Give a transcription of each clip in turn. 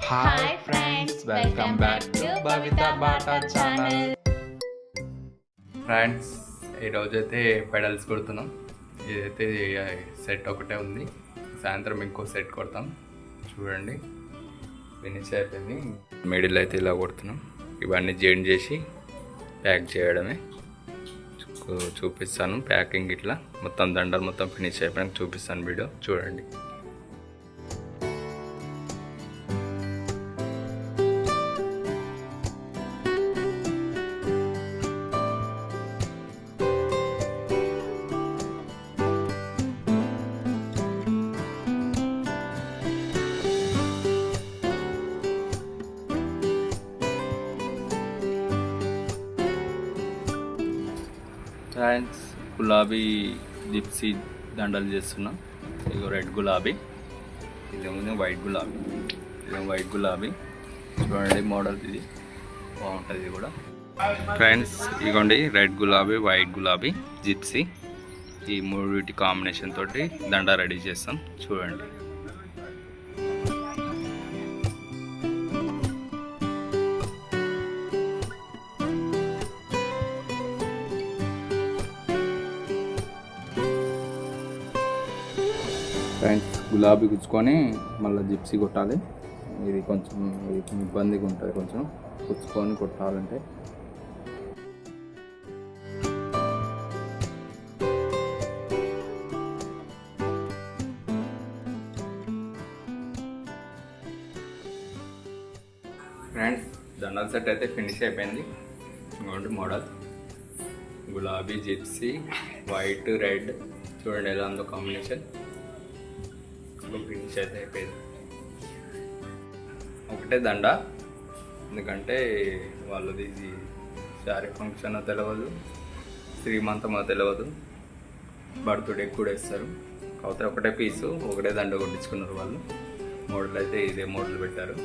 Hi friends, welcome back to Bhavitha Bata channel. Friends, ఈరోజైతే pedals కొడుతున్నాం. ఇదైతే సెట్ ఒకటే ఉంది, సాయంత్రం ఇంకో సెట్ కొడతాం. చూడండి, ఫినిష్ అయిపోయింది. మిడిల్ అయితే ఇలా కొడుతున్నాం. ఇవన్నీ జాయిన్ చేసి ప్యాక్ చేయడమే. చూపిస్తాను ప్యాకింగ్. ఇట్లా మొత్తం దండలు మొత్తం ఫినిష్ అయిపోయాక చూపిస్తాను, వీడియో చూడండి. ఫ్రెండ్స్, గులాబీ జిప్సీ దండలు చేస్తున్నా. ఇగో రెడ్ గులాబీ, ఇదేమో వైట్ గులాబీ. ఇదేమో వైట్ గులాబీ. చూడండి మోడల్, ఇది బాగుంటుంది. ఇది కూడా ఫ్రెండ్స్, ఇగోండి రెడ్ గులాబీ, వైట్ గులాబీ, జిప్సీ. ఈ మూడింటి కాంబినేషన్ తోటి దండ రెడీ చేస్తాం. చూడండి. ఫ్రెండ్స్, గులాబీ గుచ్చుకొని మళ్ళీ జిప్సీ కొట్టాలి. ఇది కొంచెం ఇబ్బందిగా ఉంటుంది, కొంచెం గుచ్చుకొని కొట్టాలంటే. ఫ్రెండ్స్, దండల సెట్ అయితే ఫినిష్ అయిపోయింది. ఇంకోటి మోడల్ గులాబీ, జిప్సీ, వైట్, రెడ్. చూడండి ఎలా ఉందో కాంబినేషన్. ఫినిష్ అయితే అయిపోయింది. ఒకటే దండ, ఎందుకంటే వాళ్ళది ఇది శారీ ఫంక్షన్ తెలియదు, శ్రీమంతమో తెలియదు, బర్త్డే కూడా ఇస్తారు. కాకపోతే ఒకటే పీసు, ఒకటే దండ కొట్టించుకున్నారు వాళ్ళు. మోడల్ అయితే ఇదే మోడల్ పెట్టారు,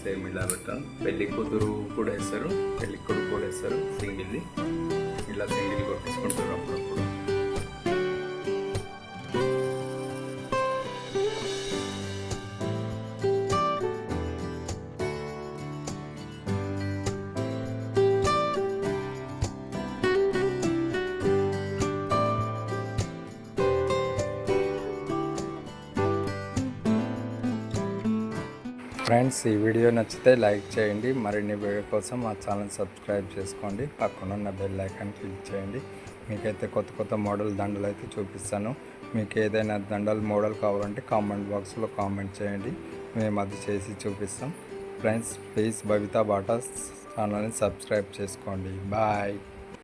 సేమ్ ఇలా పెట్టారు. పెళ్లి కూతురు కూడా వేస్తారు, పెళ్లి కొడుకు కూడా వేస్తారు. సింగిల్ది ఇలా సింగిల్ కొట్టించుకుంటారు అప్పుడప్పుడు. ఫ్రెండ్స్, ఈ వీడియో నచ్చితే లైక్ చేయండి. మరిన్ని వీడియో కోసం మా ఛానల్ సబ్స్క్రైబ్ చేసుకోండి. పక్కనున్న బెల్ ఐకాన్ క్లిక్ చేయండి. మీకైతే కొత్త కొత్త మోడల్ దండలు అయితే చూపిస్తాను. మీకు ఏదైనా దండల మోడల్ కావాలంటే కామెంట్ బాక్స్లో కామెంట్ చేయండి, మేము అది చేసి చూపిస్తాం. ఫ్రెండ్స్, ప్లీజ్ భవిత బాటా ఛానల్ని సబ్స్క్రైబ్ చేసుకోండి. బాయ్.